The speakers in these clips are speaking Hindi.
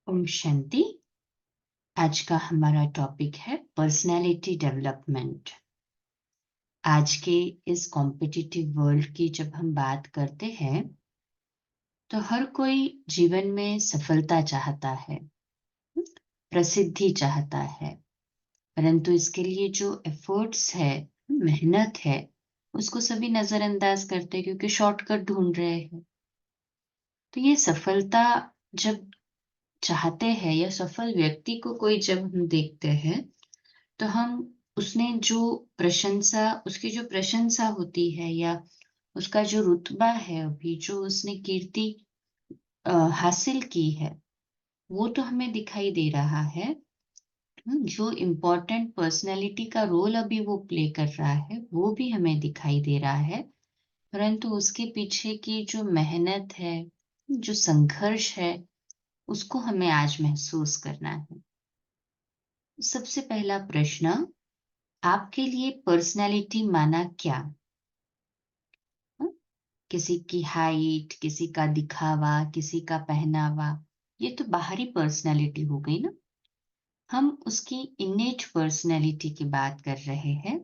ओम शांति। आज का हमारा टॉपिक है पर्सनालिटी डेवलपमेंट। आज के इस कॉम्पिटिटिव वर्ल्ड की जब हम बात करते हैं तो हर कोई जीवन में सफलता चाहता है, प्रसिद्धि चाहता है, परंतु इसके लिए जो एफर्ट्स है, मेहनत है, उसको सभी नजरअंदाज करते हैं क्योंकि शॉर्टकट ढूंढ रहे हैं। तो ये सफलता जब चाहते हैं या सफल व्यक्ति को कोई जब हम देखते हैं तो हम उसने जो उसकी जो प्रशंसा होती है या उसका जो रुतबा है, अभी जो उसने कीर्ति हासिल की है, वो तो हमें दिखाई दे रहा है। जो इम्पोर्टेंट पर्सनैलिटी का रोल अभी वो प्ले कर रहा है वो भी हमें दिखाई दे रहा है, परंतु उसके पीछे की जो मेहनत है, जो संघर्ष है, उसको हमें आज महसूस करना है। सबसे पहला प्रश्न, आपके लिए पर्सनैलिटी माना क्या? किसी की हाइट, किसी का दिखावा, किसी का पहनावा, ये तो बाहरी पर्सनैलिटी हो गई ना। हम उसकी इनेट पर्सनैलिटी की बात कर रहे हैं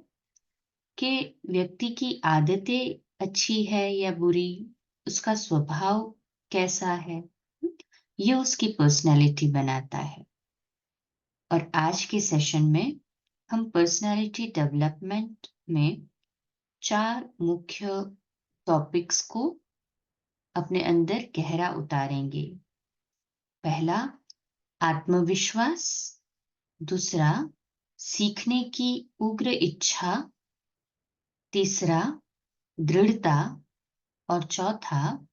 कि व्यक्ति की आदतें अच्छी है या बुरी, उसका स्वभाव कैसा है, ये उसकी पर्सनैलिटी बनाता है। और आज के सेशन में हम पर्सनैलिटी डेवलपमेंट में 4 मुख्य टॉपिक्स को अपने अंदर गहरा उतारेंगे। पहला, आत्मविश्वास। दूसरा, सीखने की उग्र इच्छा। तीसरा, दृढ़ता। और चौथा,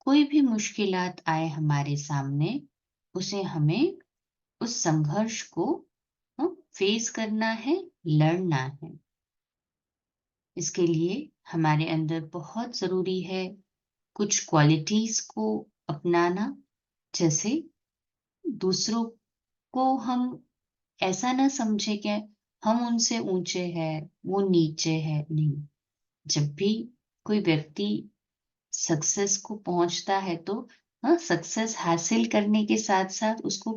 कोई भी मुश्किलात आए हमारे सामने, उसे हमें उस संघर्ष को फेस करना है, लड़ना है। इसके लिए हमारे अंदर बहुत जरूरी है कुछ क्वालिटीज को अपनाना। जैसे दूसरों को हम ऐसा ना समझे कि हम उनसे ऊंचे हैं, वो नीचे है। नहीं, जब भी कोई व्यक्ति सक्सेस को पहुंचता है तो सक्सेस हासिल करने के साथ साथ उसको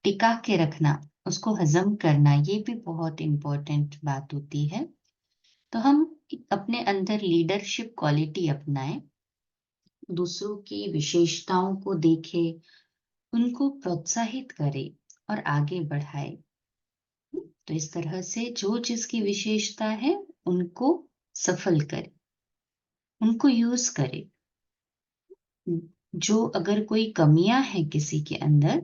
टिका के रखना, उसको हजम करना, ये भी बहुत इम्पोर्टेंट बात होती है। तो हम अपने अंदर लीडरशिप क्वालिटी अपनाएं, दूसरों की विशेषताओं को देखें, उनको प्रोत्साहित करें और आगे बढ़ाए। तो इस तरह से जो जिसकी विशेषता है उनको सफल करे, उनको यूज करे। जो अगर कोई कमियां हैं किसी के अंदर,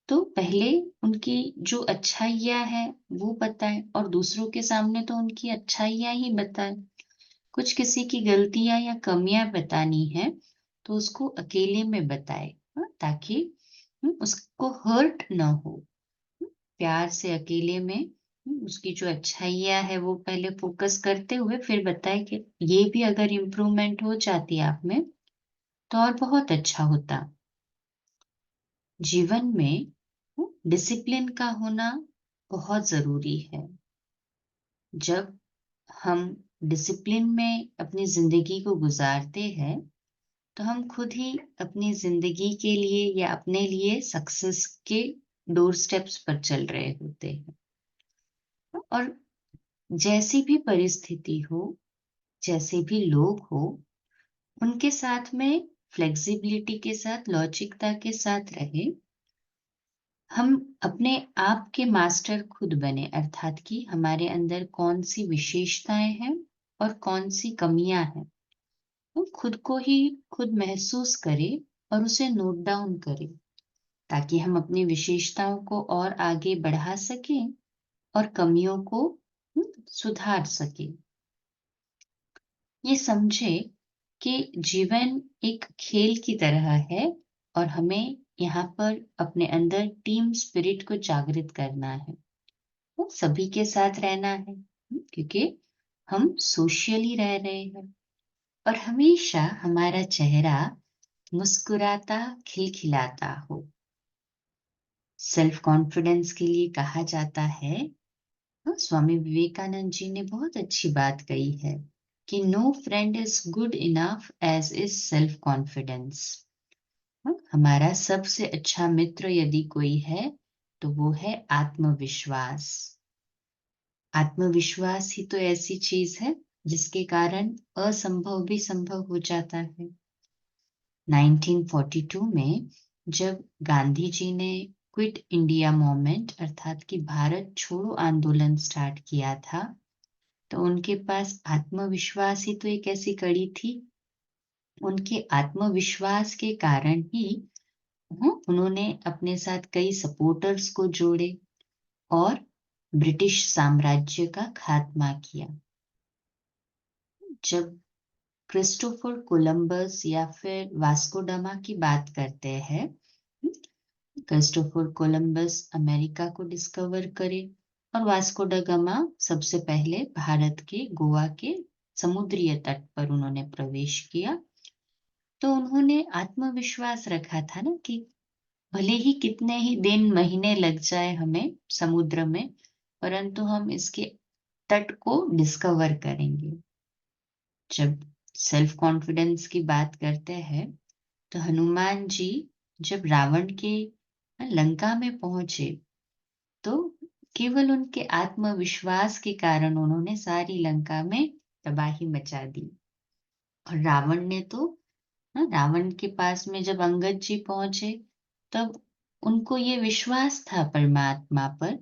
तो पहले उनकी जो अच्छाइयां है वो बताए और दूसरों के सामने तो उनकी अच्छाइयां ही बताए। कुछ किसी की गलतियां या कमियां बतानी है तो उसको अकेले में बताए, ताकि उसको हर्ट ना हो। प्यार से अकेले में उसकी जो अच्छाइयां है वो पहले फोकस करते हुए फिर बताए कि ये भी अगर इम्प्रूवमेंट हो जाती आप में तो और बहुत अच्छा होता। जीवन में डिसिप्लिन का होना बहुत जरूरी है। जब हम डिसिप्लिन में अपनी जिंदगी को गुजारते हैं तो हम खुद ही अपनी जिंदगी के लिए या अपने लिए सक्सेस के डोर स्टेप्स पर चल रहे होते हैं। और जैसी भी परिस्थिति हो, जैसे भी लोग हो, उनके साथ में फ्लेक्सिबिलिटी के साथ, लौचिकता के साथ रहे। हम अपने आप के मास्टर खुद बने, अर्थात कि हमारे अंदर कौन सी विशेषताएं हैं और कौन सी कमियां हैं, हम खुद को ही खुद महसूस करें और उसे नोट डाउन करें, ताकि हम अपनी विशेषताओं को और आगे बढ़ा सकें और कमियों को सुधार सकें। ये समझे कि जीवन एक खेल की तरह है और हमें यहाँ पर अपने अंदर टीम स्पिरिट को जागृत करना है, वो सभी के साथ रहना है, क्योंकि हम सोशली रह रहे हैं। और हमेशा हमारा चेहरा मुस्कुराता, खिलखिलाता हो। सेल्फ कॉन्फिडेंस के लिए कहा जाता है, स्वामी विवेकानंद जी ने बहुत अच्छी बात कही है कि no friend is good enough as is self confidence. हमारा सबसे अच्छा मित्र यदि कोई है तो वो है आत्मविश्वास। आत्मविश्वास ही तो ऐसी चीज है जिसके कारण असंभव भी संभव हो जाता है। 1942 में जब गांधी जी ने क्विट इंडिया मूवमेंट अर्थात कि भारत छोड़ो आंदोलन स्टार्ट किया था, तो उनके पास आत्मविश्वास ही तो एक ऐसी कड़ी थी। उनके आत्मविश्वास के कारण ही उन्होंने अपने साथ कई सपोर्टर्स को जोड़े और ब्रिटिश साम्राज्य का खात्मा किया। जब क्रिस्टोफर कोलंबस या फिर वास्को डामा की बात करते हैं, क्रिस्टोफर कोलंबस अमेरिका को डिस्कवर करे और वास्को ड गामा सबसे पहले भारत के गोवा के समुद्रीय तट पर उन्होंने प्रवेश किया। तो उन्होंने आत्मविश्वास रखा था ना कि भले ही कितने ही दिन महीने लग जाए हमें समुद्र में, परंतु हम इसके तट को डिस्कवर करेंगे। जब सेल्फ कॉन्फिडेंस की बात करते हैं तो हनुमान जी जब रावण के लंका में पहुंचे तो केवल उनके आत्मविश्वास के कारण उन्होंने सारी लंका में तबाही मचा दी। और रावण ने तो रावण के पास में जब अंगद जी पहुंचे तब उनको ये विश्वास था परमात्मा पर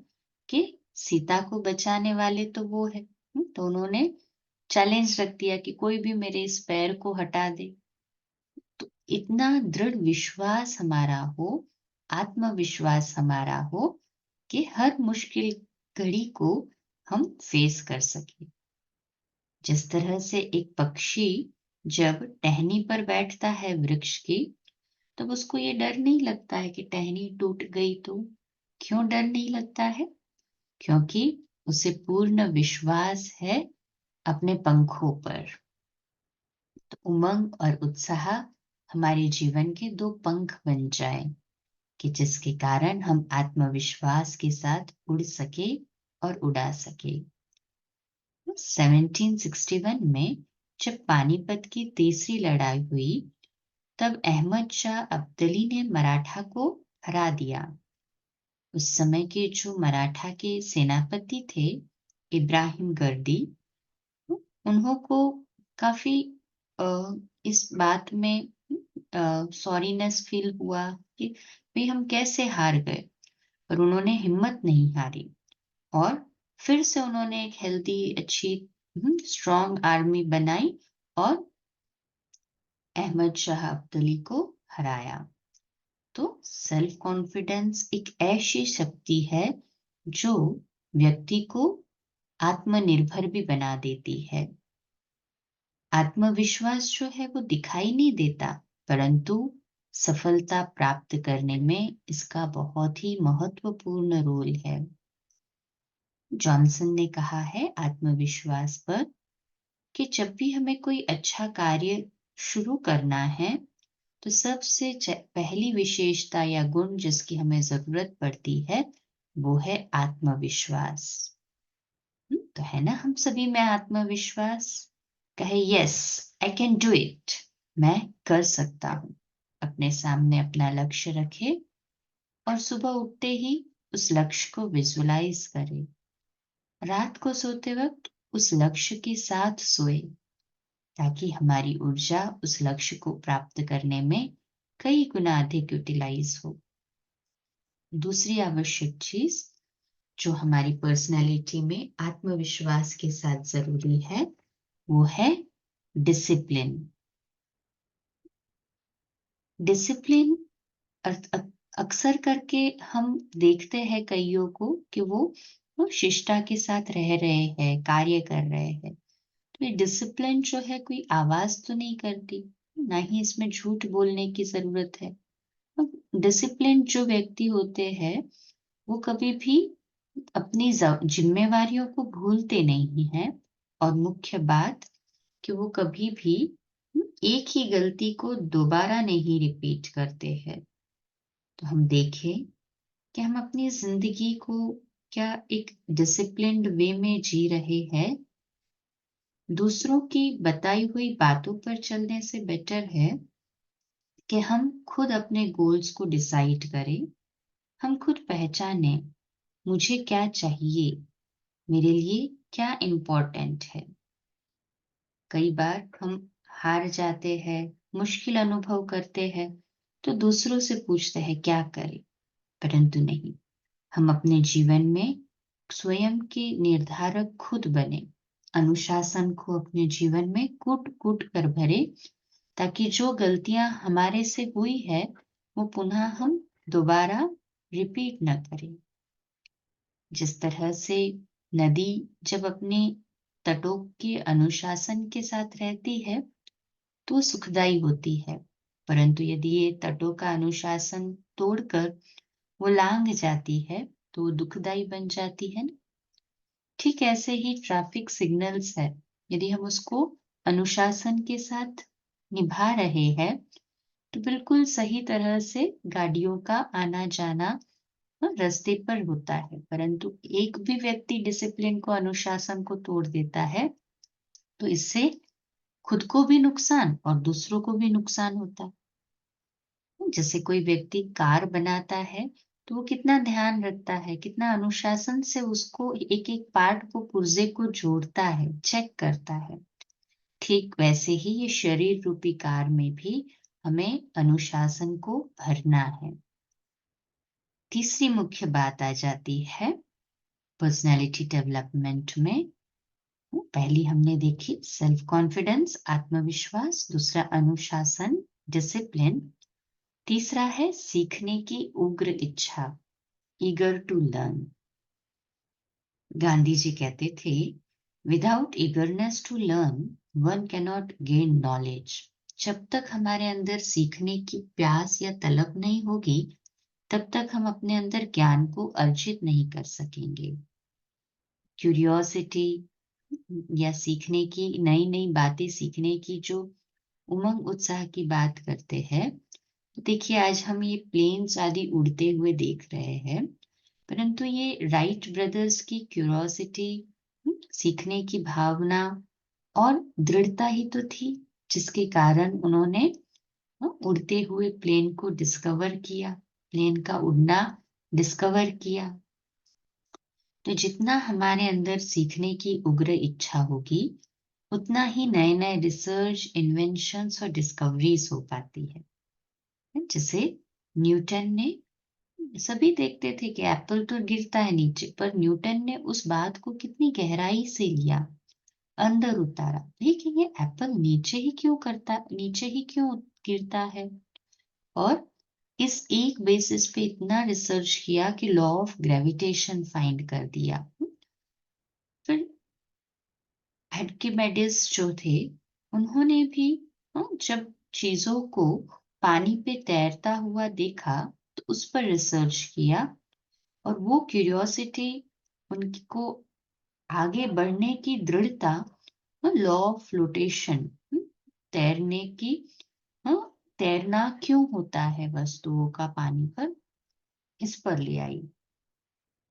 कि सीता को बचाने वाले तो वो है। तो उन्होंने चैलेंज रख दिया कि कोई भी मेरे इस पैर को हटा दे। तो इतना दृढ़ विश्वास हमारा हो, आत्मविश्वास हमारा हो कि हर मुश्किल घड़ी को हम फेस कर सके। जिस तरह से एक पक्षी जब टहनी पर बैठता है वृक्ष की, तब उसको ये डर नहीं लगता है कि टहनी टूट गई तो। क्यों डर नहीं लगता है? क्योंकि उसे पूर्ण विश्वास है अपने पंखों पर। तो उमंग और उत्साह हमारे जीवन के दो पंख बन जाए कि जिसके कारण हम आत्मविश्वास के साथ उड़ सके और उड़ा सके। 1761 में जब पानीपत की तीसरी लड़ाई हुई तब अहमद शाह अब्दली ने मराठा को हरा दिया। उस समय के जो मराठा के सेनापति थे इब्राहिम गर्दी, उन्हों को काफी इस बात में सॉरीनेस फील हुआ कि भाई हम कैसे हार गए, पर उन्होंने हिम्मत नहीं हारी और फिर से उन्होंने एक हेल्दी अच्छी स्ट्रॉन्ग आर्मी बनाई और अहमद शाह अब्दली को हराया। तो सेल्फ कॉन्फिडेंस एक ऐसी शक्ति है जो व्यक्ति को आत्मनिर्भर भी बना देती है। आत्मविश्वास जो है वो दिखाई नहीं देता, परंतु सफलता प्राप्त करने में इसका बहुत ही महत्वपूर्ण रोल है। जॉनसन ने कहा है आत्मविश्वास पर कि जब भी हमें कोई अच्छा कार्य शुरू करना है तो सबसे पहली विशेषता या गुण जिसकी हमें जरूरत पड़ती है वो है आत्मविश्वास। तो है ना हम सभी में आत्मविश्वास? कहे yes I can do it, मैं कर सकता हूं। अपने सामने अपना लक्ष्य रखे और सुबह उठते ही उस लक्ष्य को विजुलाइज करे। रात को सोते वक्त उस लक्ष्य के साथ सोए ताकि हमारी ऊर्जा उस लक्ष्य को प्राप्त करने में कई गुना अधिक यूटिलाइज हो। दूसरी आवश्यक चीज जो हमारी पर्सनैलिटी में आत्मविश्वास के साथ जरूरी है वो है डिसिप्लिन। डिसिप्लिन अक्सर करके हम देखते हैं कईयों को कि वो शिष्टता के साथ रह रहे हैं, कार्य कर रहे हैं। तो ये डिसिप्लिन जो है कोई आवाज तो नहीं करती, ना ही इसमें झूठ बोलने की जरूरत है। डिसिप्लिन जो व्यक्ति होते हैं वो कभी भी अपनी जिम्मेवारियों को भूलते नहीं हैं और मुख्य बात कि वो कभी भी एक ही गलती को दोबारा नहीं रिपीट करते हैं। तो हम देखें कि हम अपनी जिंदगी को क्या एक डिसिप्लिन्ड वे में जी रहे हैं। दूसरों की बताई हुई बातों पर चलने से बेटर है कि हम खुद अपने गोल्स को डिसाइड करें, हम खुद पहचाने मुझे क्या चाहिए, मेरे लिए क्या इम्पोर्टेंट है। कई बार हम हार जाते हैं, मुश्किल अनुभव करते हैं, तो दूसरों से पूछते हैं क्या करें, परंतु नहीं, हम अपने जीवन में स्वयं के निर्धारक खुद बने, अनुशासन को अपने जीवन में कूट कूट कर भरे, ताकि जो गलतियां हमारे से हुई है वो पुनः हम दोबारा रिपीट न करें। जिस तरह से नदी जब अपने तटों के अनुशासन के साथ रहती है तो सुखदाई होती है, परंतु यदि ये तटों का अनुशासन तोड़कर वो लांघ जाती है तो वो दुखदाई बन जाती है ना। ठीक ऐसे ही ट्रैफिक सिग्नल्स है, यदि हम उसको अनुशासन के साथ निभा रहे हैं तो बिल्कुल सही तरह से गाड़ियों का आना जाना रास्ते पर होता है। परंतु एक भी व्यक्ति डिसिप्लिन को, अनुशासन को तोड़ देता है तो इससे खुद को भी नुकसान और दूसरों को भी नुकसान होता है। जैसे कोई व्यक्ति कार बनाता है तो वो कितना ध्यान रखता है, कितना अनुशासन से उसको एक एक पार्ट को, पुर्जे को जोड़ता है, चेक करता है। ठीक वैसे ही ये शरीर रूपी कार में भी हमें अनुशासन को भरना है। तीसरी मुख्य बात आ जाती है पर्सनालिटी डेवलपमेंट में। पहली हमने देखी सेल्फ कॉन्फिडेंस, आत्मविश्वास, दूसरा अनुशासन, डिसिप्लिन, तीसरा है सीखने की उग्र इच्छा, eager to learn. Gandhi ji कहते थे, without eagerness to learn one cannot gain knowledge. जब तक हमारे अंदर सीखने की प्यास या तलब नहीं होगी, तब तक हम अपने अंदर ज्ञान को अर्जित नहीं कर सकेंगे। क्यूरियोसिटी या सीखने की, नई नई बातें सीखने की जो उमंग उत्साह की बात करते हैं, तो देखिए आज हम ये प्लेन्स आदि उड़ते हुए देख रहे हैं, परंतु ये राइट ब्रदर्स की क्यूरियोसिटी, सीखने की भावना और दृढ़ता ही तो थी, जिसके कारण उन्होंने उड़ते हुए प्लेन को डिस्कवर किया, प्लेन का उड़ना डिस्कवर किया। तो जितना हमारे अंदर सीखने की उग्र इच्छा होगी, उतना ही नए नए रिसर्च, इन्वेंशंस और डिस्कवरीज हो पाती है। जैसे न्यूटन ने, सभी देखते थे कि एप्पल तो गिरता है नीचे, पर न्यूटन ने उस बात को कितनी गहराई से लिया, अंदर उतारा, लेकिन ये एप्पल नीचे ही क्यों गिरता है, और इस एक बेसिस पे इतना रिसर्च किया कि लॉ ऑफ ग्रेविटेशन फाइंड कर दिया। फिर आर्किमेडिस जो थे, उन्होंने भी जब चीजों को पानी पे तैरता हुआ देखा तो उस पर रिसर्च किया, और वो क्यूरियोसिटी, उनको आगे बढ़ने की दृढ़ता, लॉ ऑफ फ्लोटेशन, तैरने की, हाँ, तैरना क्यों होता है वस्तुओं का पानी पर, इस पर ले आई।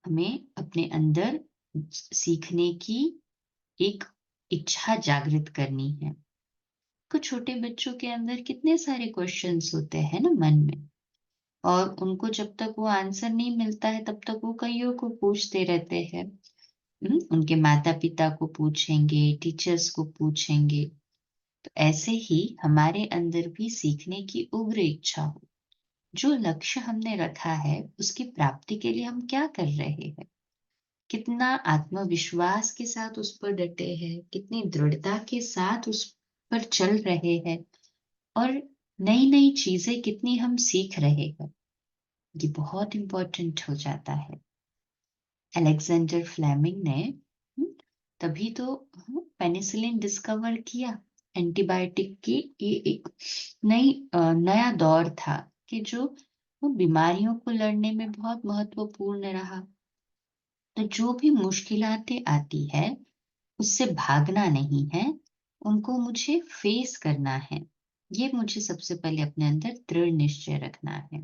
हमें अपने अंदर सीखने की एक इच्छा जागृत करनी है। कुछ छोटे बच्चों के अंदर कितने सारे क्वेश्चंस होते हैं ना मन में, और उनको जब तक वो आंसर नहीं मिलता है तब तक वो कईयों को पूछते रहते हैं। उनके माता पिता को पूछेंगे, टीचर्स को पूछेंगे। तो ऐसे ही हमारे अंदर भी सीखने की उग्र इच्छा हो, जो लक्ष्य हमने रखा है उसकी प्राप्ति के लिए हम क्या कर रहे हैं, कितना आत्मविश्वास के साथ उस पर डटे हैं, कितनी दृढ़ता के साथ उस पर चल रहे हैं, और नई नई चीजें कितनी हम सीख रहे हैं, ये बहुत इंपॉर्टेंट हो जाता है। अलेक्जेंडर फ्लेमिंग ने तभी तो पेनिसिलिन डिस्कवर किया, एंटीबायोटिक की ये एक नया दौर था कि जो बीमारियों को लड़ने में बहुत महत्वपूर्ण रहा। तो जो भी मुश्किलातें आती है उससे भागना नहीं है, उनको मुझे फेस करना है। ये मुझे सबसे पहले अपने अंदर दृढ़ निश्चय रखना है,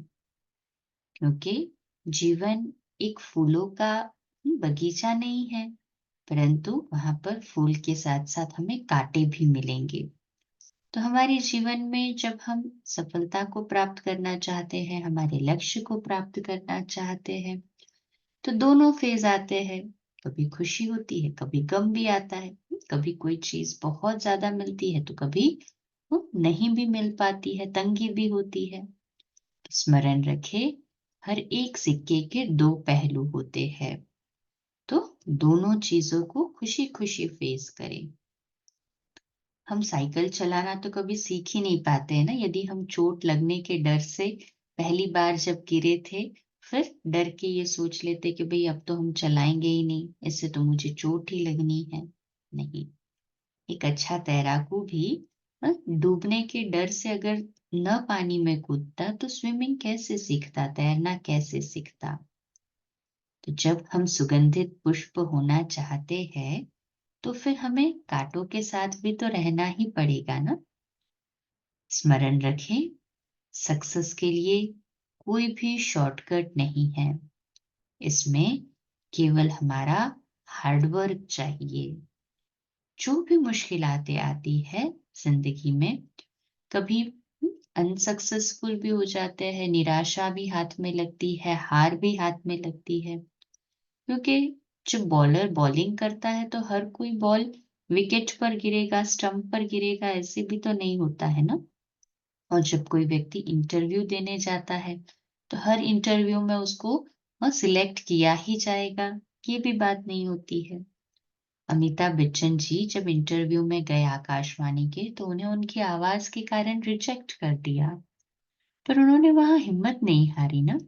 क्योंकि जीवन एक फूलों का बगीचा नहीं है, परंतु वहां पर फूल के साथ साथ हमें कांटे भी मिलेंगे। तो हमारे जीवन में जब हम सफलता को प्राप्त करना चाहते हैं, हमारे लक्ष्य को प्राप्त करना चाहते हैं, तो दोनों फेज आते हैं। कभी खुशी होती है, कभी गम भी आता है। कभी कोई चीज बहुत ज्यादा मिलती है, तो कभी वो नहीं भी मिल पाती है, तंगी भी होती है। स्मरण रखें, हर एक सिक्के के दो पहलू होते हैं, तो दोनों चीजों को खुशी खुशी फेस करें। हम साइकिल चलाना तो कभी सीख ही नहीं पाते हैं ना, यदि हम चोट लगने के डर से पहली बार जब गिरे थे, फिर डर के ये सोच लेते कि भाई अब तो हम चलाएंगे ही नहीं, इससे तो मुझे चोट ही लगनी है। नहीं, एक अच्छा तैराकू भी डूबने के डर से अगर न पानी में कूदता तो स्विमिंग कैसे सीखता, तैरना कैसे सीखता। तो जब हम सुगंधित पुष्प होना चाहते हैं, तो फिर हमें कांटों के साथ भी तो रहना ही पड़ेगा ना। स्मरण रखें, सक्सेस के लिए कोई भी शॉर्टकट नहीं है, इसमें केवल हमारा हार्डवर्क चाहिए। जो भी मुश्किलातें आती है जिंदगी में, कभी अनसक्सेसफुल भी हो जाते हैं, निराशा भी हाथ में लगती है, हार भी हाथ में लगती है। क्योंकि जब बॉलर बॉलिंग करता है तो हर कोई बॉल विकेट पर गिरेगा, स्टंप पर गिरेगा, ऐसे भी तो नहीं होता है ना। और जब कोई व्यक्ति इंटरव्यू देने जाता है, तो हर इंटरव्यू में उसको सिलेक्ट किया ही जाएगा, ये भी बात नहीं होती है। अमिताभ बच्चन जी जब इंटरव्यू में गए आकाशवाणी के, तो उन्हें उनकी आवाज के कारण रिजेक्ट कर दिया, पर उन्होंने वहां हिम्मत नहीं हारी ना,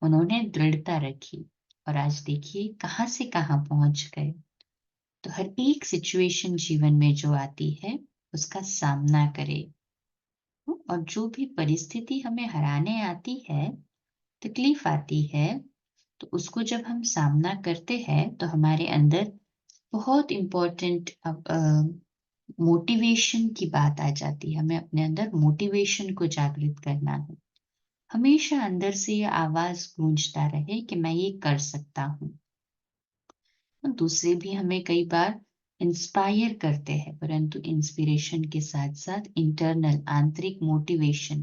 उन्होंने दृढ़ता रखी, और आज देखिए कहाँ से कहाँ पहुंच गए। तो हर एक सिचुएशन जीवन में जो आती है, उसका सामना करें। और जो भी परिस्थिति हमें हराने आती है, तकलीफ आती है, तो उसको जब हम सामना करते हैं, तो हमारे अंदर बहुत इम्पोर्टेंट मोटिवेशन की बात आ जाती है। हमें अपने अंदर मोटिवेशन को जागृत करना है। हमेशा अंदर से ये आवाज गूंजता रहे कि मैं ये कर सकता हूँ। दूसरे भी हमें कई बार इंस्पायर करते हैं, परंतु इंस्पिरेशन के साथ साथ इंटरनल आंतरिक मोटिवेशन,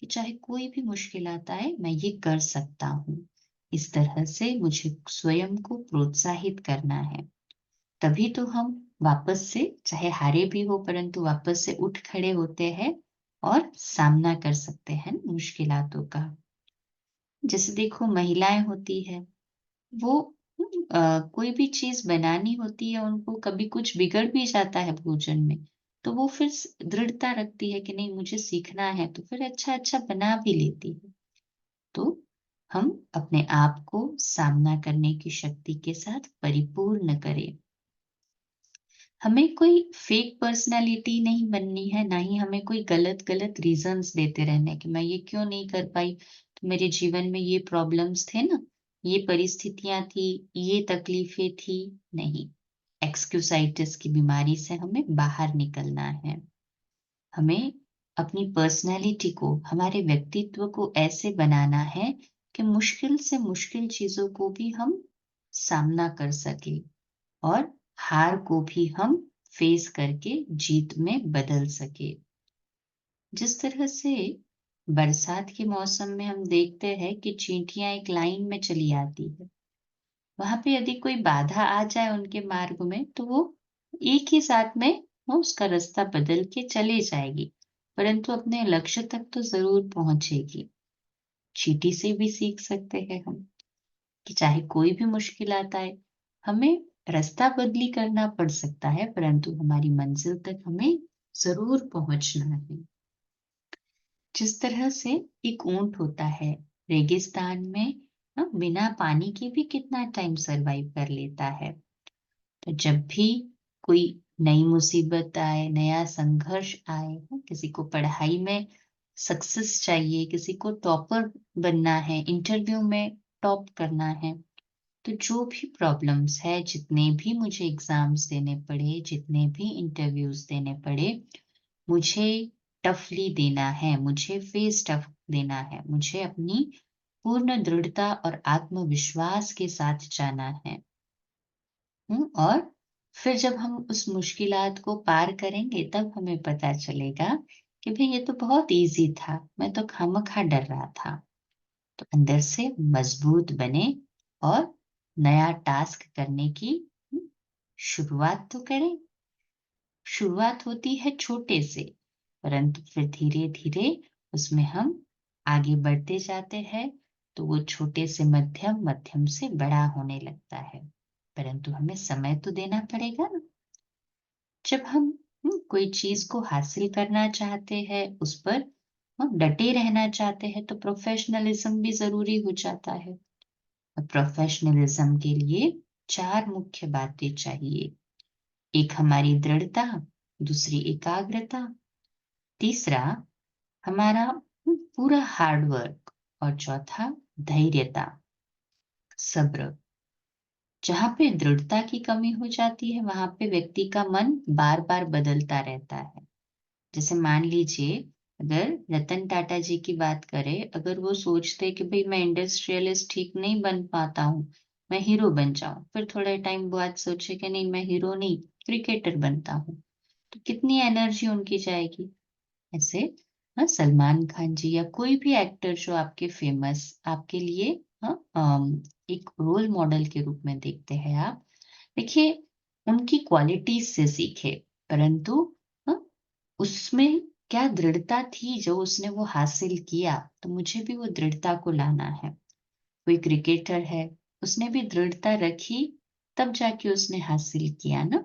कि चाहे कोई भी मुश्किल आता है, मैं ये कर सकता हूँ। इस तरह से मुझे स्वयं को प्रोत्साहित करना है, तभी तो हम वापस से, चाहे हारे भी हो, परंतु वापस से उठ खड़े होते हैं और सामना कर सकते हैं मुश्किलातों का। जैसे देखो महिलाएं होती है, वो कोई भी चीज बनानी होती है, उनको कभी कुछ बिगड़ भी जाता है भोजन में, तो वो फिर दृढ़ता रखती है कि नहीं मुझे सीखना है, तो फिर अच्छा अच्छा बना भी लेती है। तो हम अपने आप को सामना करने की शक्ति के साथ परिपूर्ण करें। हमें कोई फेक पर्सनालिटी नहीं बननी है, ना ही हमें कोई गलत गलत रीजंस देते रहने कि मैं ये क्यों नहीं कर पाई, तो मेरे जीवन में ये प्रॉब्लम्स थे ना, ये परिस्थितियां थी, ये तकलीफें थी। नहीं, एक्सक्यूसाइटिस की बीमारी से हमें बाहर निकलना है। हमें अपनी पर्सनैलिटी को, हमारे व्यक्तित्व को ऐसे बनाना है कि मुश्किल से मुश्किल चीजों को भी हम सामना कर सके, और हार को भी हम फेस करके जीत में बदल सके। जिस तरह से बरसात के मौसम में हम देखते हैं कि चींटियां एक लाइन में चली आती है, वहां पे यदि कोई बाधा आ जाए उनके मार्ग में, तो वो एक ही साथ में वो उसका रास्ता बदल के चले जाएगी, परंतु अपने लक्ष्य तक तो जरूर पहुंचेगी। चींटी से भी सीख सकते हैं हम कि चाहे कोई भी मुश्किल आता है, हमें रास्ता बदली करना पड़ सकता है, परंतु हमारी मंजिल तक हमें जरूर पहुंचना है। जिस तरह से एक ऊंट होता है, रेगिस्तान में बिना पानी के भी कितना टाइम सरवाइव कर लेता है। तो जब भी कोई नई मुसीबत आए, नया संघर्ष आए, किसी को पढ़ाई में सक्सेस चाहिए, किसी को टॉपर बनना है, इंटरव्यू में टॉप करना है, तो जो भी प्रॉब्लम्स है, जितने भी मुझे एग्जाम्स देने पड़े, जितने भी इंटरव्यूज देने पड़े, मुझे टफली देना है, मुझे फेस टफ देना है, मुझे अपनी पूर्ण दृढ़ता और आत्मविश्वास के साथ जाना है। और फिर जब हम उस मुश्किलात को पार करेंगे तब हमें पता चलेगा कि भाई ये तो बहुत इजी था, मैं तो खामखा डर रहा था। तो अंदर से मजबूत बने और नया टास्क करने की शुरुआत तो करें। शुरुआत होती है छोटे से, परंतु फिर धीरे धीरे उसमें हम आगे बढ़ते जाते हैं, तो वो छोटे से मध्यम, मध्यम से बड़ा होने लगता है। परंतु हमें समय तो देना पड़ेगा ना। जब हम कोई चीज को हासिल करना चाहते हैं, उस पर हम डटे रहना चाहते हैं, तो प्रोफेशनलिज्म भी जरूरी हो जाता है। और प्रोफेशनलिज्म के लिए चार मुख्य बातें चाहिए। एक हमारी दृढ़ता, दूसरी एकाग्रता, तीसरा हमारा पूरा हार्डवर्क, और चौथा धैर्यता, सब्र। जहाँ पे दृढ़ता की कमी हो जाती है, वहां पे व्यक्ति का मन बार बार बदलता रहता है। जैसे मान लीजिए, अगर रतन टाटा जी की बात करें, अगर वो सोचते कि भाई मैं इंडस्ट्रियलिस्ट ठीक नहीं बन पाता हूँ, मैं हीरो बन जाऊं, फिर थोड़े टाइम बाद सोचे कि नहीं, मैं हीरो नहीं, क्रिकेटर बनता हूँ, तो कितनी एनर्जी उनकी जाएगी। ऐसे हाँ, सलमान खान जी या कोई भी एक्टर जो आपके फेमस, आपके लिए हाँ, एक रोल मॉडल के रूप में देखते हैं आप, देखिए उनकी क्वालिटीज से सीखे। परंतु हाँ, उसमें क्या दृढ़ता थी जो उसने वो हासिल किया, तो मुझे भी वो दृढ़ता को लाना है। कोई क्रिकेटर है, उसने भी दृढ़ता रखी, तब जाके उसने हासिल किया ना।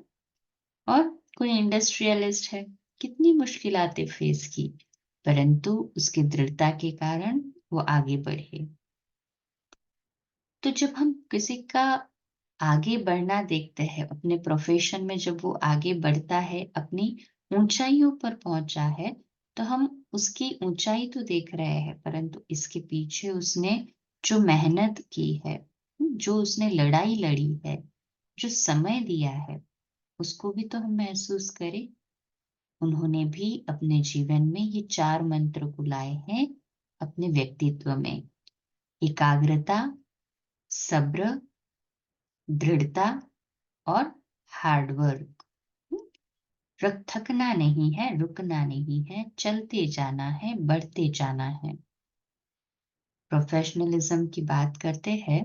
और कोई इंडस्ट्रियलिस्ट है, कितनी मुश्किलातें फेस की, परंतु उसकी दृढ़ता के कारण वो आगे बढ़े। तो जब हम किसी का आगे बढ़ना देखते हैं अपने प्रोफेशन में, जब वो आगे बढ़ता है, अपनी ऊंचाइयों पर पहुंचा है, तो हम उसकी ऊंचाई तो देख रहे हैं, परंतु इसके पीछे उसने जो मेहनत की है, जो उसने लड़ाई लड़ी है, जो समय दिया है, उसको भी तो हम महसूस करें। उन्होंने भी अपने जीवन में ये चार मंत्र को लाए हैं अपने व्यक्तित्व में। एकाग्रता, सब्र, दृढ़ता और हार्डवर्क। थकना नहीं है, रुकना नहीं है, चलते जाना है, बढ़ते जाना है। प्रोफेशनलिज्म की बात करते हैं,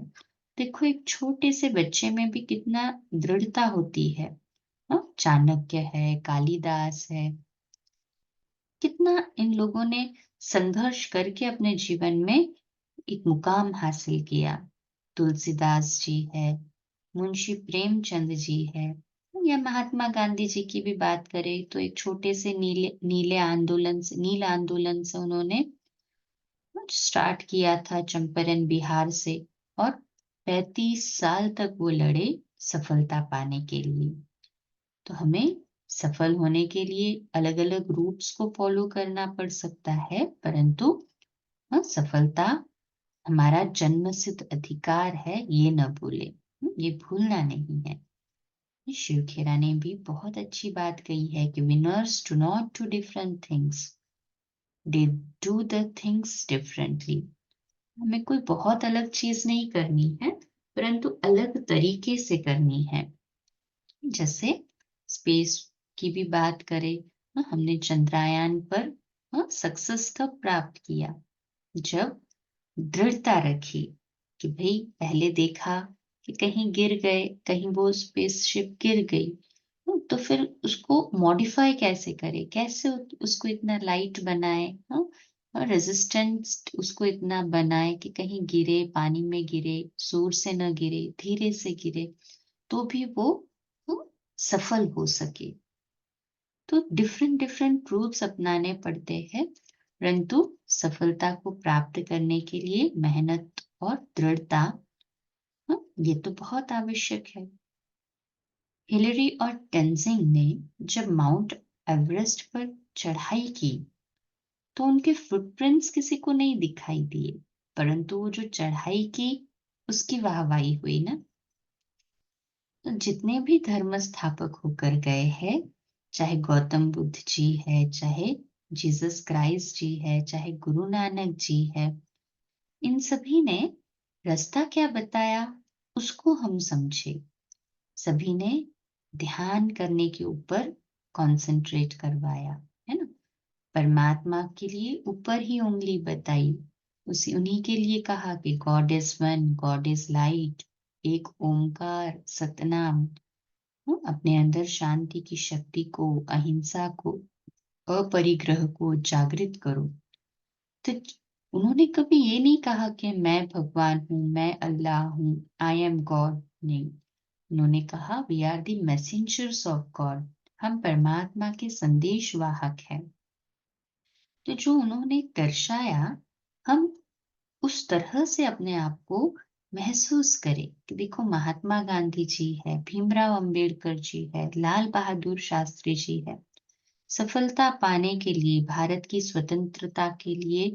देखो एक छोटे से बच्चे में भी कितना दृढ़ता होती है। चाणक्य है, कालिदास है, कितना इन लोगों ने संघर्ष करके अपने जीवन में एक मुकाम हासिल किया। तुलसीदास जी है, मुंशी प्रेमचंद जी है, या महात्मा गांधी जी की भी बात करें, तो एक छोटे से नील आंदोलन से उन्होंने स्टार्ट किया था, चंपारण बिहार से, और 35 साल तक वो लड़े सफलता पाने के लिए। तो हमें सफल होने के लिए अलग अलग रूट्स को फॉलो करना पड़ सकता है, परंतु सफलता हमारा जन्मसिद्ध अधिकार है, ये न भूले, ये भूलना नहीं है। शिव खेरा ने भी बहुत अच्छी बात कही है कि winners do not do different things, they do the things differently. हमें कोई बहुत अलग चीज नहीं करनी है, परंतु अलग तरीके से करनी है। जैसे स्पेस की भी बात करें, हमने चंद्रयान पर सक्सेस कब प्राप्त किया, जब दृढ़ता रखी कि भाई पहले देखा कि कहीं गिर गए, कहीं वो स्पेसशिप गिर गई, तो फिर उसको मॉडिफाई कैसे करें, कैसे उसको इतना लाइट बनाए, हाँ, और रेजिस्टेंस उसको इतना बनाए कि कहीं गिरे, पानी में गिरे, जोर से न गिरे, धीरे से गिरे, तो भी वो सफल हो सके। तो डिफरेंट डिफरेंट रूट्स अपनाने पड़ते हैं, परंतु सफलता को प्राप्त करने के लिए मेहनत और दृढ़ता, ये तो बहुत आवश्यक है। हिलरी और टेंजिंग ने जब माउंट एवरेस्ट पर चढ़ाई की, तो उनके फुटप्रिंट्स किसी को नहीं दिखाई दिए, परंतु वो जो चढ़ाई की, उसकी वाहवाही हुई ना। तो जितने भी धर्म स्थापक होकर गए हैं, चाहे गौतम बुद्ध जी है, चाहे जीसस क्राइस्ट जी है, चाहे गुरु नानक जी है, इन सभी ने रास्ता क्या बताया, उसको हम समझे। सभी ने ध्यान करने के ऊपर कंसंट्रेट करवाया, है ना। परमात्मा के लिए ऊपर ही उंगली बताई, उसी उन्हीं के लिए कहा कि God is one, God is light, एक ओमकार सतनाम। अपने अंदर शांति की शक्ति को, अहिंसा को, अपरिग्रह को जागृत करो। तो उन्होंने कभी ये नहीं कहा कि मैं भगवान हूँ, मैं अल्लाह हूँ, आई एम गॉड, नहीं। उन्होंने कहा we are the messengers of God, हम परमात्मा के संदेश वाहक हैं। तो जो उन्होंने दर्शाया, हम उस तरह से अपने आप को महसूस करें कि देखो महात्मा गांधी जी है, भीमराव अंबेडकर जी है, लाल बहादुर शास्त्री जी है। सफलता पाने के लिए, भारत की स्वतंत्रता के लिए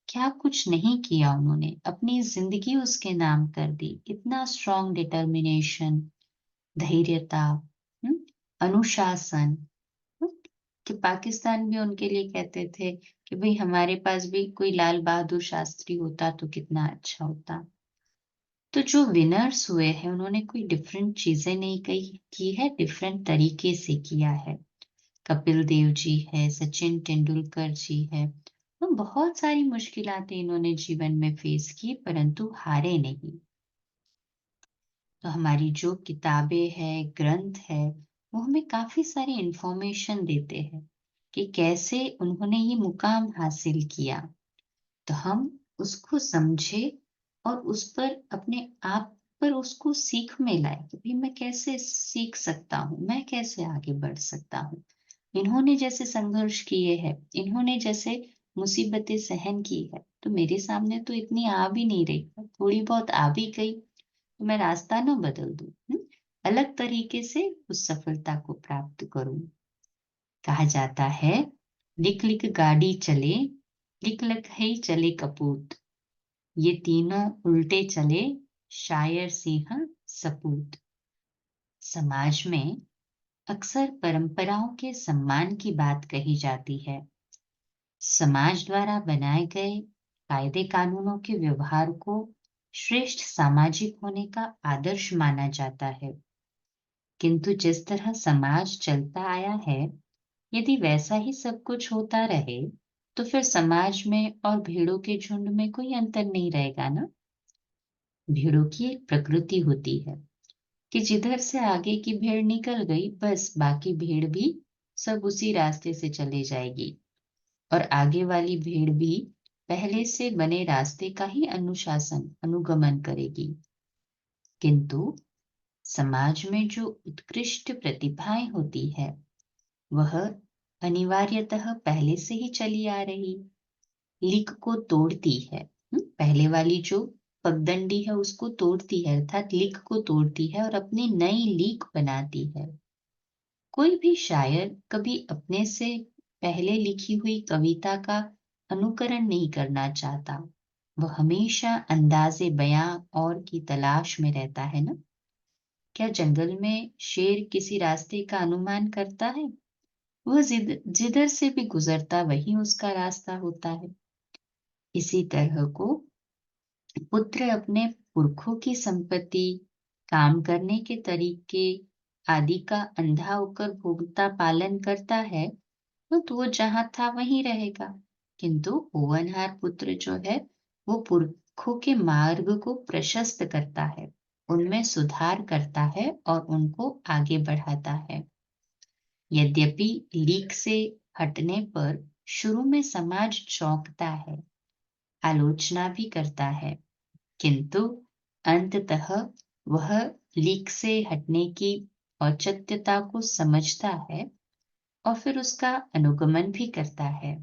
क्या कुछ नहीं किया उन्होंने, अपनी जिंदगी उसके नाम कर दी। इतना स्ट्रॉन्ग डिटर्मिनेशन, धैर्यता, अनुशासन, कि पाकिस्तान भी उनके लिए कहते थे कि भाई हमारे पास भी कोई लाल बहादुर शास्त्री होता तो कितना अच्छा होता। तो जो विनर्स हुए हैं उन्होंने कोई डिफरेंट चीजें नहीं की है, डिफरेंट तरीके से किया है। कपिल देव जी है, सचिन तेंदुलकर जी है, तो बहुत सारी मुश्किलातें इन्होंने जीवन में फेस की, परंतु हारे नहीं। तो हमारी जो किताबें हैं, ग्रंथ है, वो हमें काफी सारी इंफॉर्मेशन देते हैं कि कैसे उन्होंने ये मुकाम हासिल किया। तो हम उसको समझे और उस पर अपने आप पर उसको सीख में लाए कि भाई मैं कैसे सीख सकता हूँ, मैं कैसे आगे बढ़ सकता हूँ। इन्होंने जैसे संघर्ष किए हैं, इन्होंने जैसे मुसीबतें सहन की है, तो मेरे सामने तो इतनी आ भी नहीं रही, थोड़ी बहुत आ भी गई तो मैं रास्ता ना बदल दूं, अलग तरीके से उस सफलता को प्राप्त करूं। कहा जाता है लिक लिक गाड़ी चले, लिक लिक ही चले कपूत, ये तीनों उल्टे चले, शायर सिंह सपूत। समाज में अक्सर परंपराओं के सम्मान की बात कही जाती है। समाज द्वारा बनाए गए कायदे कानूनों के व्यवहार को श्रेष्ठ सामाजिक होने का आदर्श माना जाता है। किंतु जिस तरह समाज चलता आया है, यदि वैसा ही सब कुछ होता रहे तो फिर समाज में और भेड़ों के झुंड में कोई अंतर नहीं रहेगा ना। भेड़ों की एक प्रकृति होती है कि जिधर से आगे की भेड़ निकल गई, बस बाकी भेड़ भी सब उसी रास्ते से चले जाएगी और आगे वाली भेड़ भी पहले से बने रास्ते का ही अनुगमन करेगी। किंतु समाज में जो उत्कृष्ट प्रतिभाएं होती है, वह अनिवार्यतः पहले से ही चली आ रही लीक को तोड़ती है। पहले वाली जो पगडंडी है उसको तोड़ती है, अर्थात लीक को तोड़ती है और अपनी नई लीक बनाती है। कोई भी शायर कभी अपने से पहले लिखी हुई कविता का अनुकरण नहीं करना चाहता, वह हमेशा अंदाजे बयां और की तलाश में रहता है ना। क्या जंगल में शेर किसी रास्ते का अनुमान करता है? वह जिधर से भी गुजरता वही उसका रास्ता होता है। इसी तरह को पुत्र अपने पुरखों की संपत्ति, काम करने के तरीके आदि का अंधा होकर भोगता पालन करता है, तो वो जहां था वहीं रहेगा। किंतु होनहार पुत्र जो है वो पुरखों के मार्ग को प्रशस्त करता है, उनमें सुधार करता है और उनको आगे बढ़ाता है। यद्यपि लीक से हटने पर शुरू में समाज चौंकता है, आलोचना भी करता है, किंतु अंततः वह लीक से हटने की औचित्यता को समझता है और फिर उसका अनुगमन भी करता है।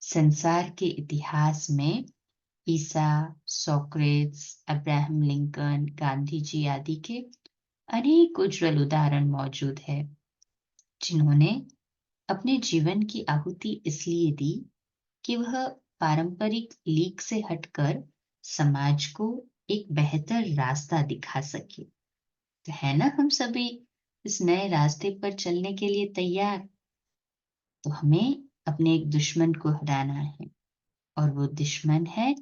संसार के इतिहास में ईसा, Socrates, Abraham Lincoln, Gandhi ji आदि के अनेक उज्जवल उदाहरण मौजूद है, जिन्होंने अपने जीवन की आहुति इसलिए दी कि वह पारंपरिक लीक से हटकर समाज को एक बेहतर रास्ता दिखा सके। तो है ना हम सभी इस नए रास्ते पर चलने के लिए तैयार? तो हमें अपने एक दुश्मन को हराना है और वो दुश्मन है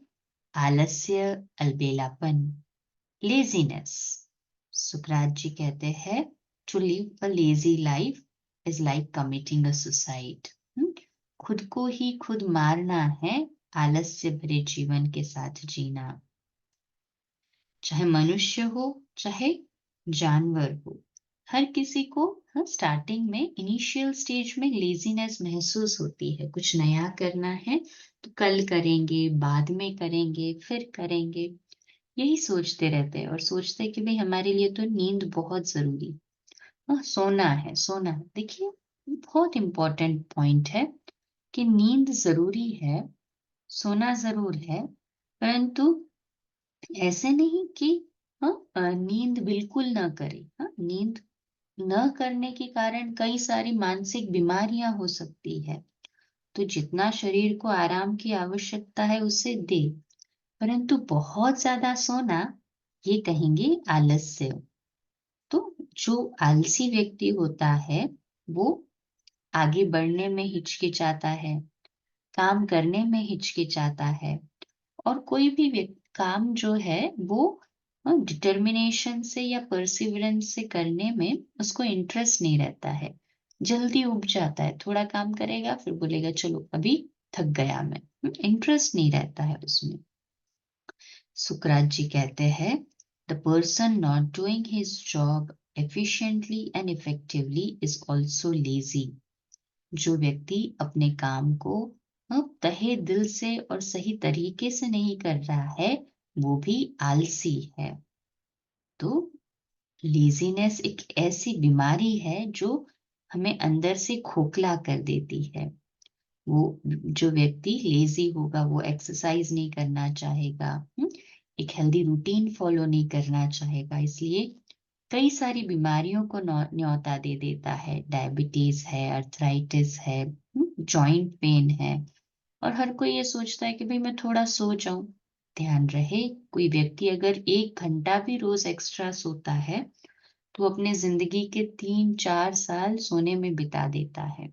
आलस्य, अलबेलापन, लेजीनेस। सुकरात जी कहते हैं To live a lazy life is like committing a suicide. खुद को ही खुद मारना है आलस से भरे जीवन के साथ जीना। चाहे मनुष्य हो चाहे जानवर हो, हर किसी को स्टार्टिंग में इनिशियल स्टेज में लेजीनेस महसूस होती है। कुछ नया करना है तो कल करेंगे, बाद में करेंगे, फिर करेंगे, यही सोचते रहते हैं और सोचते हैं कि भाई हमारे लिए तो नींद बहुत जरूरी, सोना है, सोना है। देखिए, बहुत इंपॉर्टेंट पॉइंट है कि नींद जरूरी है, सोना जरूर है, परंतु ऐसे नहीं कि नींद बिल्कुल ना करे। नींद न करने के कारण कई सारी मानसिक बीमारियां हो सकती है। तो जितना शरीर को आराम की आवश्यकता है उसे दे, परंतु बहुत ज्यादा सोना, ये कहेंगे आलस्य। तो जो आलसी व्यक्ति होता है वो आगे बढ़ने में हिचकिचाता है, काम करने में हिचकिचाता है, और कोई भी काम जो है वो डिटर्मिनेशन से या परसिवरेंस से करने में उसको इंटरेस्ट नहीं रहता है, जल्दी उब जाता है। थोड़ा काम करेगा फिर बोलेगा चलो अभी थक गया मैं, इंटरेस्ट नहीं रहता है उसमें। सुकरात जी कहते हैं, the person not doing his job efficiently and effectively is also lazy. जो व्यक्ति अपने काम को तहे दिल से और सही तरीके से नहीं कर रहा है वो भी आलसी है। तो लेजीनेस एक ऐसी बीमारी है जो हमें अंदर से खोखला कर देती है। वो जो व्यक्ति लेजी होगा वो एक्सरसाइज नहीं करना चाहेगा, एक हेल्दी रूटीन फॉलो नहीं करना चाहेगा, इसलिए कई सारी बीमारियों को न्योता दे देता है। डायबिटीज है, अर्थराइटिस है, जॉइंट पेन है, और हर कोई ये सोचता है कि भाई मैं थोड़ा सो जाऊं। ध्यान रहे, कोई व्यक्ति अगर 1 घंटा भी रोज एक्स्ट्रा सोता है तो अपने जिंदगी के 3-4 साल सोने में बिता देता है।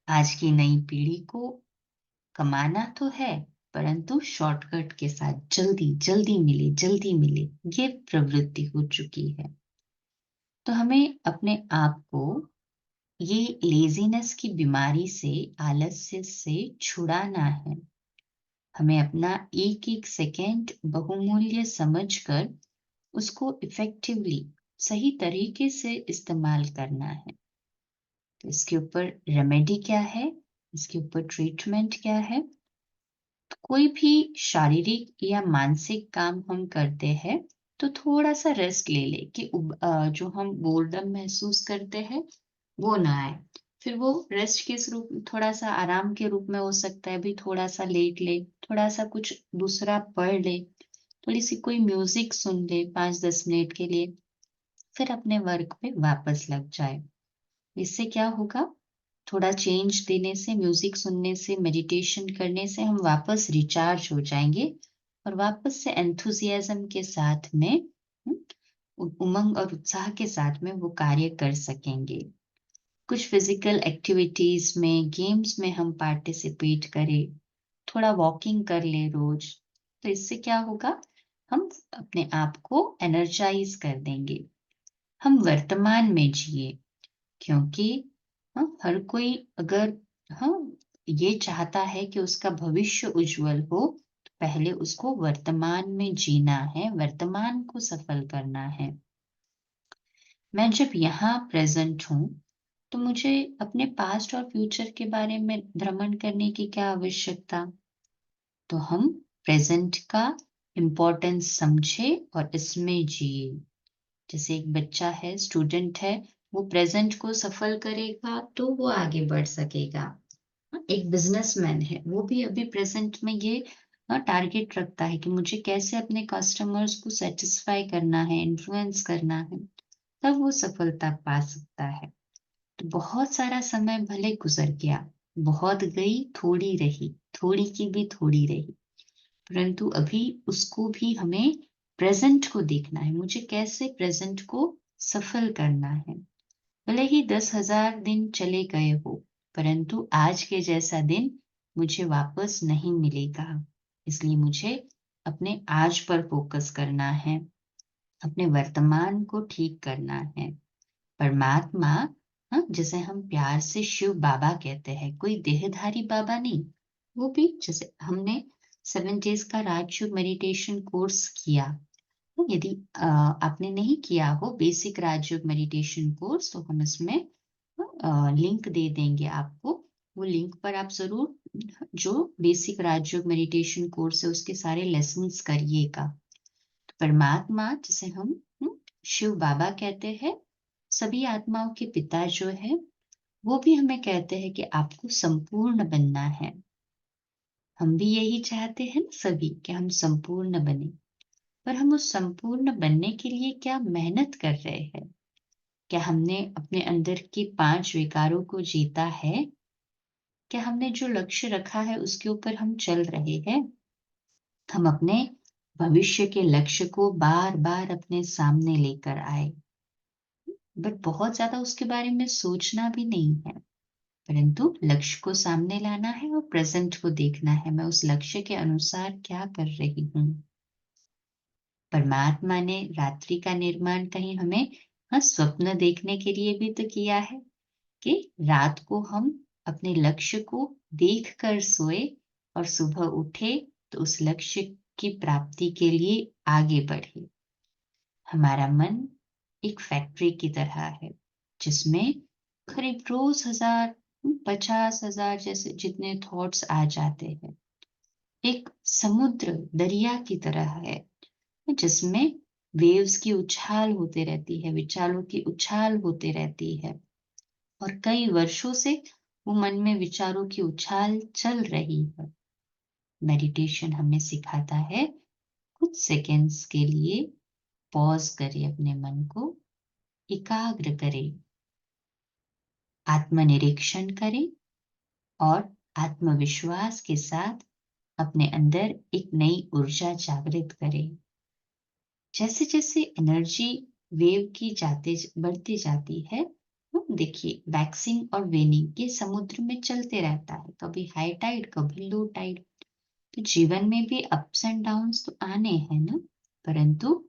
आज की नई पीढ़ी को कमाना तो है, परंतु शॉर्टकट के साथ जल्दी जल्दी मिले, जल्दी मिले, ये प्रवृत्ति हो चुकी है। तो हमें अपने आप को ये लेजीनेस की बीमारी से, आलस्य से छुड़ाना है। हमें अपना एक एक सेकेंड बहुमूल्य समझकर उसको इफेक्टिवली, सही तरीके से इस्तेमाल करना है। तो इसके ऊपर रेमेडी क्या है, इसके ऊपर ट्रीटमेंट क्या है? तो कोई भी शारीरिक या मानसिक काम हम करते हैं तो थोड़ा सा रेस्ट ले ले कि जो हम बोर्डम महसूस करते हैं वो ना आए। फिर वो रेस्ट किस रूप, थोड़ा सा आराम के रूप में हो सकता है, भी थोड़ा सा लेट ले, थोड़ा सा कुछ दूसरा पढ़ ले, थोड़ी सी कोई म्यूजिक सुन ले 5-10 मिनट के लिए, फिर अपने वर्क पे वापस लग जाए। इससे क्या होगा, थोड़ा चेंज देने से, म्यूजिक सुनने से, मेडिटेशन करने से हम वापस रिचार्ज हो जाएंगे और वापस से एंथुजियाज्म के साथ में, उमंग और उत्साह के साथ में वो कार्य कर सकेंगे। कुछ फिजिकल एक्टिविटीज में, गेम्स में हम पार्टिसिपेट करें, थोड़ा वॉकिंग कर ले रोज, तो इससे क्या होगा, हम अपने आप को एनर्जाइज कर देंगे। हम वर्तमान में जिए, क्योंकि हर कोई अगर हाँ ये चाहता है कि उसका भविष्य उज्जवल हो तो पहले उसको वर्तमान में जीना है, वर्तमान को सफल करना है। मैं जब यहाँ प्रेजेंट हूँ तो मुझे अपने पास्ट और फ्यूचर के बारे में भ्रमण करने की क्या आवश्यकता। तो हम प्रेजेंट का इम्पोर्टेंस समझे और इसमें जिए। जैसे एक बच्चा है, स्टूडेंट है, वो प्रेजेंट को सफल करेगा तो वो आगे बढ़ सकेगा। एक बिजनेसमैन है, वो भी अभी प्रेजेंट में ये टारगेट रखता है कि मुझे कैसे अपने कस्टमर्स को सेटिस्फाई करना है, इन्फ्लुएंस करना है, तब वो सफलता पा सकता है। तो बहुत सारा समय भले गुजर गया, बहुत गई थोड़ी रही, थोड़ी की भी थोड़ी रही, परंतु अभी उसको भी हमें प्रेजेंट को देखना है, मुझे कैसे प्रेजेंट को सफल करना है। भले ही 10,000 दिन चले गए हो, परंतु आज के जैसा दिन मुझे वापस नहीं मिलेगा। इसलिए मुझे अपने आज पर फोकस करना है, अपने वर्तमान को ठीक करना है। परमात्मा, हाँ, जिसे हम प्यार से शिव बाबा कहते हैं, कोई देहधारी बाबा नहीं। वो भी जैसे हमने 7 डेज का राजयोग मेडिटेशन कोर्स किया, तो यदि आपने नहीं किया हो बेसिक राजयोग मेडिटेशन कोर्स, तो हम इसमें लिंक दे देंगे आपको। वो लिंक पर आप जरूर जो बेसिक राजयोग मेडिटेशन कोर्स है उसके सारे लेसन्स करिएगा। तो परमात्मा, जिसे हम शिव बाबा कहते हैं, सभी आत्माओं के पिता जो है, वो भी हमें कहते हैं कि आपको संपूर्ण बनना है। हम भी यही चाहते हैं ना सभी, कि हम संपूर्ण बने। पर हम उस संपूर्ण बनने के लिए क्या मेहनत कर रहे हैं? क्या हमने अपने अंदर के 5 विकारों को जीता है? क्या हमने जो लक्ष्य रखा है उसके ऊपर हम चल रहे हैं? हम अपने भविष्य के लक्ष्य को बार बार अपने सामने लेकर आए, बट बहुत ज्यादा उसके बारे में सोचना भी नहीं है, परंतु लक्ष्य को सामने लाना है और प्रेजेंट को देखना है, मैं उस लक्ष्य के अनुसार क्या कर रही हूँ। परमात्मा ने रात्रि का निर्माण कहीं हमें स्वप्न देखने के लिए भी तो किया है, कि रात को हम अपने लक्ष्य को देख कर सोए और सुबह उठे तो उस लक्ष्य की प्राप्ति के लिए आगे बढ़े। हमारा मन एक फैक्ट्री की तरह है, जिसमें करीब रोज 1000, 50,000 जैसे जितने थॉट्स आ जाते हैं। एक समुद्र दरिया की तरह है, जिसमें वेव्स की उछाल होते रहती है, विचारों की उछाल होते रहती है, और कई वर्षों से वो मन में विचारों की उछाल चल रही है। मेडिटेशन हमें सिखाता है कुछ सेकेंड्स के लिए पॉज करें, अपने मन को एकाग्र करें, आत्मनिरीक्षण करें और आत्मविश्वास के साथ अपने अंदर एक नई ऊर्जा जागृत करें। जैसे जैसे एनर्जी वेव की बढ़ती जाती है, देखिए वैक्सिंग और वेनिंग ये समुद्र में चलते रहता है, कभी हाई टाइड कभी लो टाइड। तो जीवन में भी अप्स एंड डाउन्स तो आने हैं ना, परंतु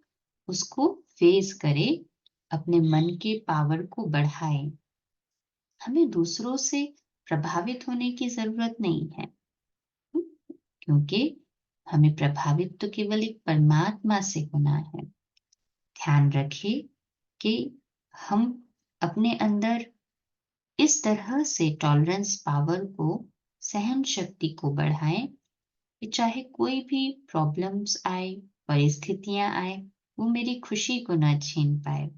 उसको फेस करें, अपने मन के पावर को बढ़ाएं। हमें दूसरों से प्रभावित होने की जरूरत नहीं है, क्योंकि हमें प्रभावित तो केवल एक परमात्मा से होना है। ध्यान रखें कि हम अपने अंदर इस तरह से टॉलरेंस पावर को, सहन शक्ति को बढ़ाएं कि चाहे कोई भी प्रॉब्लम्स आए, परिस्थितियां आए, वो मेरी खुशी को ना छीन पाए।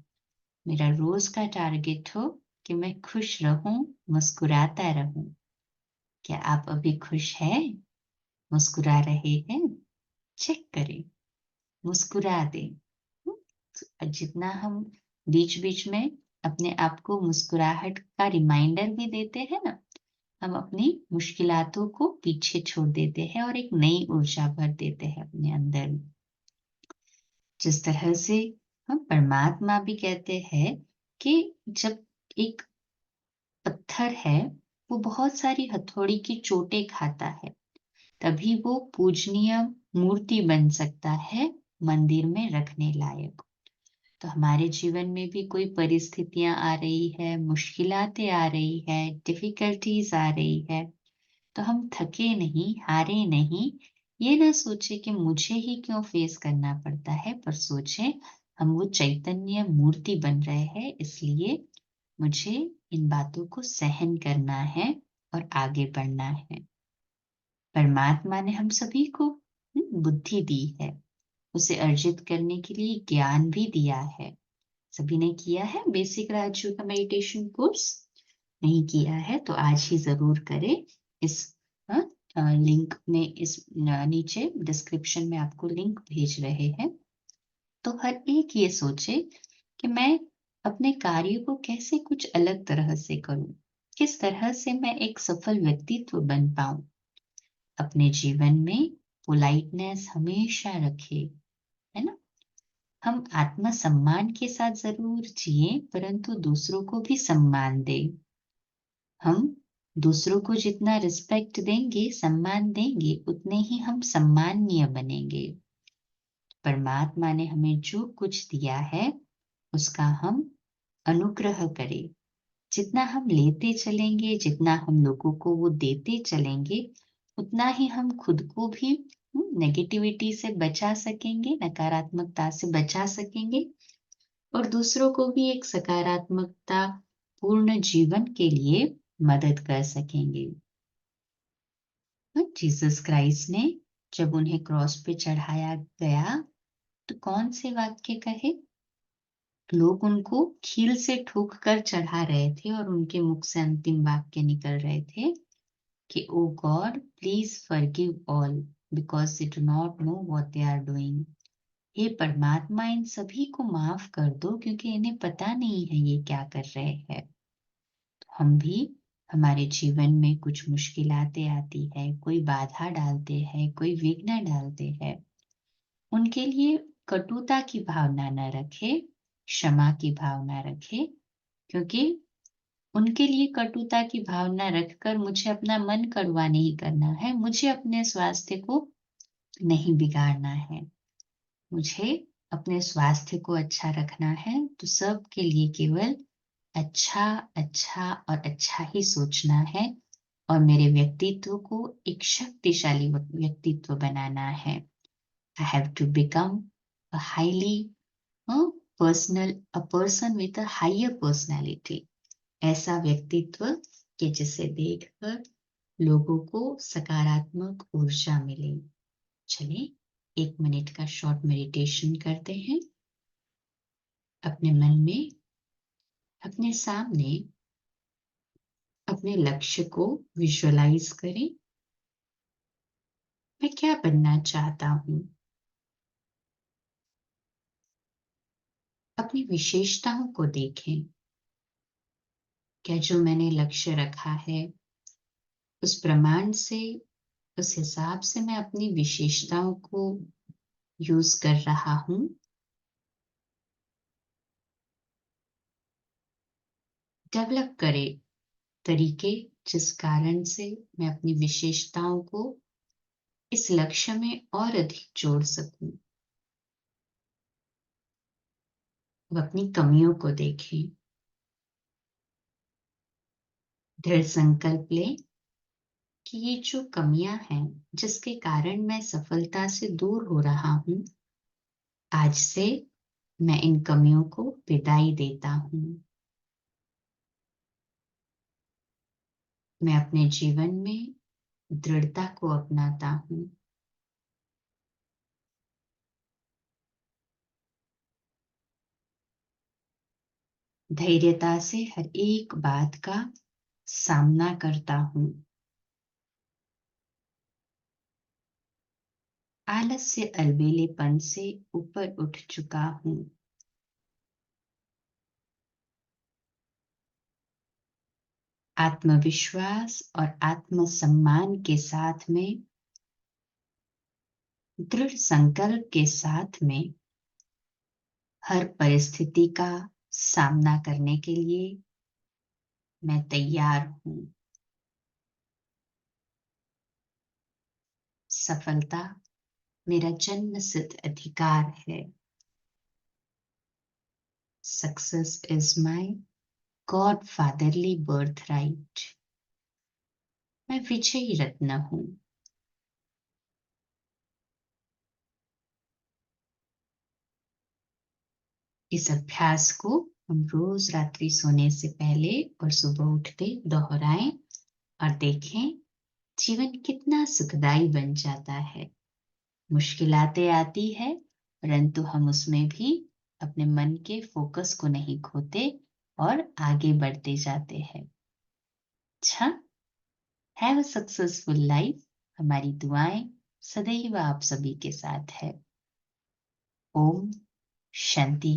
मेरा रोज का टारगेट हो कि मैं खुश रहूं, मुस्कुराता रहूं। क्या आप अभी खुश हैं? मुस्कुरा रहे हैं? चेक करें, मुस्कुरा दें। जितना हम बीच बीच में अपने आप को मुस्कुराहट का रिमाइंडर भी देते हैं ना, हम अपनी मुश्किलातों को पीछे छोड़ देते हैं और एक नई ऊर्जा भर देते हैं अपने अंदर। जिस तरह से हम परमात्मा भी कहते हैं कि जब एक पत्थर है वो बहुत सारी हथौड़ी की चोटें खाता है, तभी वो पूजनीय मूर्ति बन सकता है, मंदिर में रखने लायक। तो हमारे जीवन में भी कोई परिस्थितियां आ रही है, मुश्किलातें आ रही है, डिफिकल्टीज आ रही है, तो हम थके नहीं, हारे नहीं। ये ना सोचे कि मुझे ही क्यों फेस करना पड़ता है, पर सोचे हम वो चैतन्य मूर्ति बन रहे हैं, इसलिए मुझे इन बातों को सहन करना है और आगे बढ़ना है। परमात्मा ने हम सभी को बुद्धि दी है, उसे अर्जित करने के लिए ज्ञान भी दिया है। सभी ने किया है बेसिक राजयोग का मेडिटेशन कोर्स? नहीं किया है तो आज ही जरूर करें। इस लिंक में, इस नीचे डिस्क्रिप्शन में आपको लिंक भेज रहे हैं। तो हर एक ये सोचे कि मैं अपने कार्य को कैसे कुछ अलग तरह से करूं, किस तरह से मैं एक सफल व्यक्तित्व बन पाऊं। अपने जीवन में पोलाइटनेस हमेशा रखे, है ना। हम आत्मसम्मान के साथ जरूर जिए, परंतु दूसरों को भी सम्मान दें। हम दूसरों को जितना रिस्पेक्ट देंगे, सम्मान देंगे, उतने ही हम सम्माननीय बनेंगे। परमात्मा ने हमें जो कुछ दिया है उसका हम अनुग्रह करे। जितना हम लेते चलेंगे, जितना हम लोगों को वो देते चलेंगे, उतना ही हम खुद को भी नेगेटिविटी से बचा सकेंगे, नकारात्मकता से बचा सकेंगे, और दूसरों को भी एक सकारात्मकता पूर्ण जीवन के लिए मदद कर सकेंगे। जीसस क्राइस्ट ने जब उन्हें क्रॉस पे चढ़ाया गया तो कौन से वाक्य कहे? लोग उनको कील से ठोक कर चढ़ा रहे थे और उनके मुख से अंतिम वाक्य निकल रहे थे कि oh God please forgive all because they do not know what they are doing. हे परमात्मा, इन सभी को माफ कर दो क्योंकि इन्हें पता नहीं है ये क्या कर रहे हैं। तो हम भी हमारे जीवन में कुछ मुश्किलातें आती है, कोई बाधा डालते हैं, कोई विघ्न डालते हैं, उनके लिए कटुता की भावना न रखे, क्षमा की भावना रखे, क्योंकि उनके लिए कटुता की भावना रखकर मुझे अपना मन कड़वा नहीं करना है, मुझे अपने स्वास्थ्य को नहीं बिगाड़ना है, मुझे अपने स्वास्थ्य को अच्छा रखना है। तो सबके लिए केवल अच्छा अच्छा और अच्छा ही सोचना है और मेरे व्यक्तित्व को एक शक्तिशाली व्यक्तित्व बनाना है। I have to become a highly a person with a higher personality। ऐसा व्यक्तित्व कि जिसे देखकर लोगों को सकारात्मक ऊर्जा मिले। चलिए 1 मिनट का शॉर्ट मेडिटेशन करते हैं। अपने मन में, अपने सामने अपने लक्ष्य को विजुअलाइज करें। मैं क्या बनना चाहता हूँ? अपनी विशेषताओं को देखें। क्या जो मैंने लक्ष्य रखा है उस प्रमाण से, उस हिसाब से मैं अपनी विशेषताओं को यूज कर रहा हूँ? डेवलप करें तरीके जिस कारण से मैं अपनी विशेषताओं को इस लक्ष्य में और अधिक जोड़ सकूं। अब अपनी कमियों को देखें। दृढ़ संकल्प लें कि ये जो कमियां हैं जिसके कारण मैं सफलता से दूर हो रहा हूं, आज से मैं इन कमियों को विदाई देता हूं। मैं अपने जीवन में दृढ़ता को अपनाता हूं। धैर्यता से हर एक बात का सामना करता हूं। आलस्य अलबेलेपन से ऊपर उठ चुका हूं। आत्मविश्वास और आत्मसम्मान के साथ में, दृढ़ संकल्प के साथ में हर परिस्थिति का सामना करने के लिए मैं तैयार हूं। सफलता मेरा जन्मसिद्ध अधिकार है। Success is my God fatherly birth right. मैं विजयी रत्न हूं। इस अभ्यास को हम रोज रात्रि सोने से पहले और सुबह उठते दोहराएं और देखें जीवन कितना सुखदाई बन जाता है। मुश्किलातें आती है परंतु हम उसमें भी अपने मन के फोकस को नहीं खोते और आगे बढ़ते जाते हैं। अच्छा, हैव अ सक्सेसफुल लाइफ। हमारी दुआएं सदैव आप सभी के साथ है। ओम शांति।